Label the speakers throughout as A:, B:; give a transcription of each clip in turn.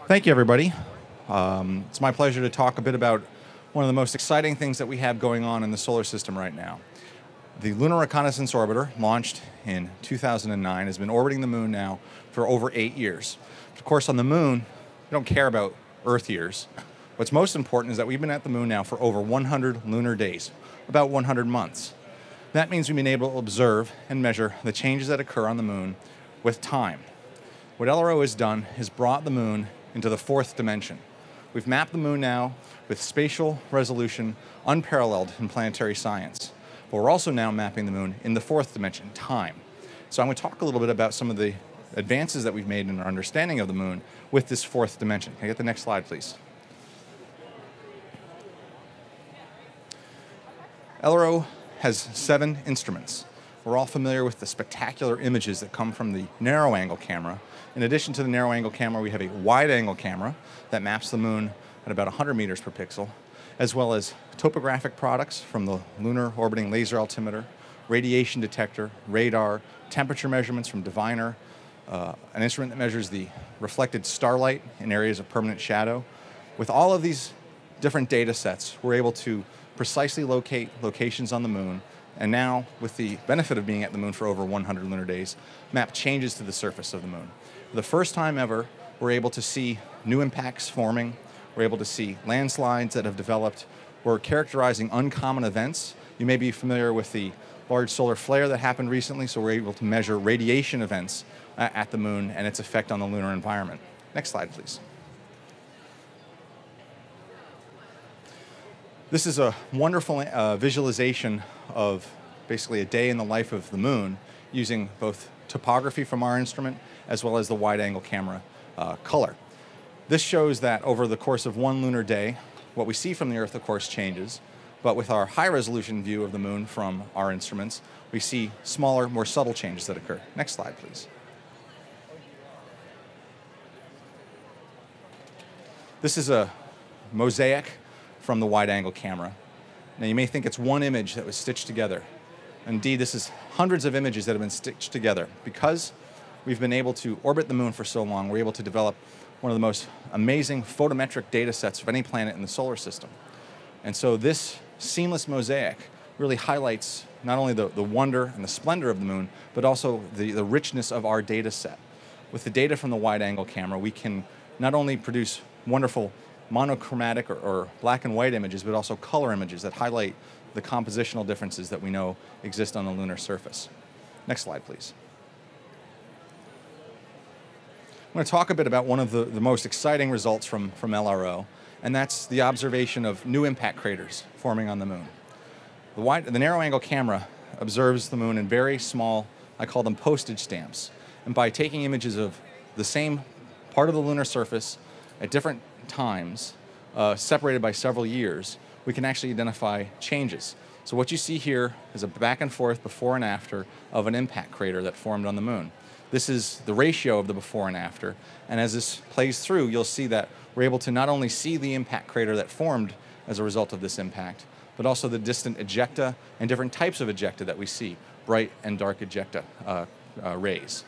A: Thank you, everybody. It's my pleasure to talk a bit about one of the most exciting things that we have going on in the solar system right now. The Lunar Reconnaissance Orbiter, launched in 2009, has been orbiting the moon now for over 8 years. Of course, on the moon, we don't care about Earth years. What's most important is that we've been at the moon now for over 100 lunar days, about 100 months. That means we've been able to observe and measure the changes that occur on the moon with time. What LRO has done is brought the moon into the fourth dimension. We've mapped the moon now with spatial resolution unparalleled in planetary science. But we're also now mapping the moon in the fourth dimension, time. So I'm going to talk a little bit about some of the advances that we've made in our understanding of the moon with this fourth dimension. Can I get the next slide, please? LRO has 7 instruments. We're all familiar with the spectacular images that come from the narrow-angle camera. In addition to the narrow-angle camera, we have a wide-angle camera that maps the moon at about 100 meters per pixel, as well as topographic products from the Lunar Orbiting Laser Altimeter, radiation detector, radar, temperature measurements from Diviner, an instrument that measures the reflected starlight in areas of permanent shadow. With all of these different data sets, we're able to precisely locate locations on the moon, and now, with the benefit of being at the moon for over 100 lunar days, map changes to the surface of the moon. For the first time ever, we're able to see new impacts forming. We're able to see landslides that have developed. We're characterizing uncommon events. You may be familiar with the large solar flare that happened recently, so we're able to measure radiation events at the moon and its effect on the lunar environment. Next slide, please. This is a wonderful visualization of basically a day in the life of the moon using both topography from our instrument as well as the wide-angle camera color. This shows that over the course of one lunar day, what we see from the Earth, of course, changes, but with our high-resolution view of the moon from our instruments, we see smaller, more subtle changes that occur. Next slide, please. This is a mosaic from the wide-angle camera. Now, you may think it's one image that was stitched together. Indeed, this is hundreds of images that have been stitched together. Because we've been able to orbit the moon for so long, we're able to develop one of the most amazing photometric data sets of any planet in the solar system. And so this seamless mosaic really highlights not only the wonder and the splendor of the moon, but also the richness of our data set. With the data from the wide-angle camera, we can not only produce wonderful monochromatic or black and white images, but also color images that highlight the compositional differences that we know exist on the lunar surface. Next slide, please. I'm going to talk a bit about one of the most exciting results from LRO, and that's the observation of new impact craters forming on the moon. The narrow-angle camera observes the moon in very small, I call them postage stamps, and by taking images of the same part of the lunar surface at different times, separated by several years, we can actually identify changes. So what you see here is a back and forth before and after of an impact crater that formed on the moon. This is the ratio of the before and after, and as this plays through, you'll see that we're able to not only see the impact crater that formed as a result of this impact, but also the distant ejecta and different types of ejecta that we see, bright and dark ejecta rays.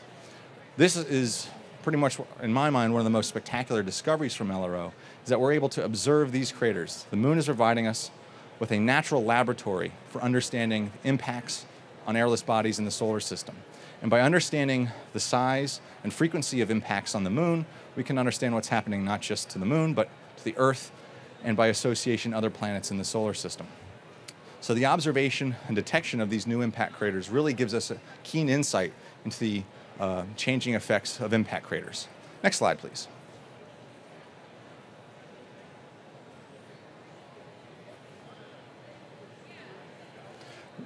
A: This is pretty much, in my mind, one of the most spectacular discoveries from LRO, is that we're able to observe these craters. The moon is providing us with a natural laboratory for understanding impacts on airless bodies in the solar system. And by understanding the size and frequency of impacts on the moon, we can understand what's happening not just to the moon, but to the Earth, and by association, other planets in the solar system. So the observation and detection of these new impact craters really gives us a keen insight into the changing effects of impact craters. Next slide, please.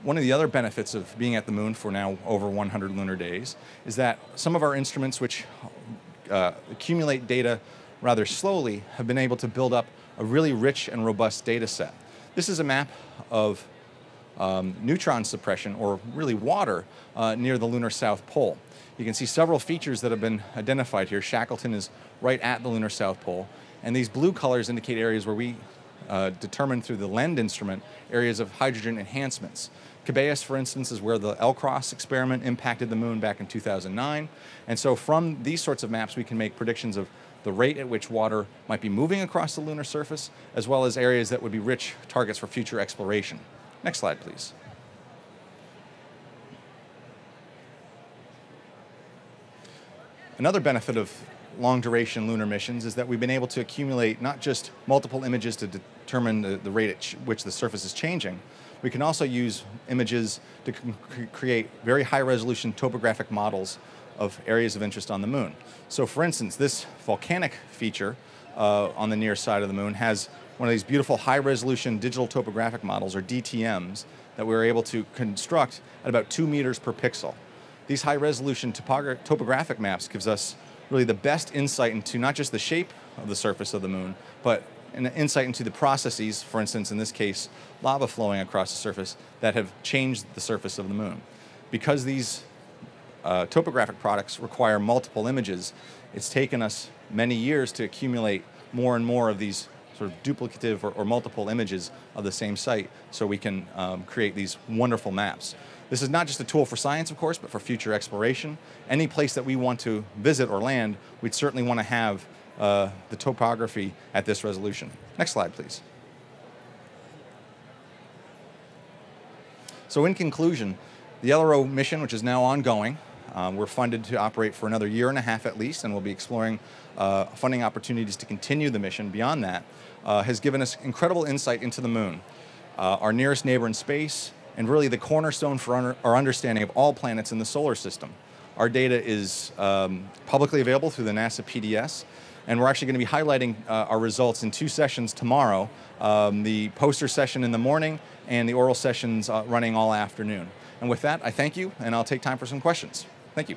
A: One of the other benefits of being at the moon for now over 100 lunar days is that some of our instruments, which accumulate data rather slowly, have been able to build up a really rich and robust data set. This is a map of neutron suppression, or really water, near the lunar south pole. You can see several features that have been identified here. Shackleton is right at the lunar south pole, and these blue colors indicate areas where we determined through the LEND instrument areas of hydrogen enhancements. Cabeus, for instance, is where the L-Cross experiment impacted the moon back in 2009. And so from these sorts of maps, we can make predictions of the rate at which water might be moving across the lunar surface, as well as areas that would be rich targets for future exploration. Next slide, please. Another benefit of long-duration lunar missions is that we've been able to accumulate not just multiple images to determine the rate at which the surface is changing. We can also use images to create very high-resolution topographic models of areas of interest on the moon. So for instance, this volcanic feature on the near side of the moon has one of these beautiful high-resolution digital topographic models, or DTMs, that we were able to construct at about 2 meters per pixel. These high-resolution topographic maps gives us really the best insight into not just the shape of the surface of the moon, but an insight into the processes, for instance, in this case, lava flowing across the surface, that have changed the surface of the moon. Because these topographic products require multiple images, it's taken us many years to accumulate more and more of these sort of duplicative or multiple images of the same site so we can create these wonderful maps. This is not just a tool for science, of course, but for future exploration. Any place that we want to visit or land, we'd certainly want to have the topography at this resolution. Next slide, please. So in conclusion, the LRO mission, which is now ongoing, we're funded to operate for another 1.5 years at least, and we'll be exploring funding opportunities to continue the mission beyond that, has given us incredible insight into the moon, our nearest neighbor in space, and really the cornerstone for our understanding of all planets in the solar system. Our data is publicly available through the NASA PDS, and we're actually going to be highlighting our results in 2 sessions tomorrow, the poster session in the morning and the oral sessions running all afternoon. And with that, I thank you, and I'll take time for some questions. Thank you.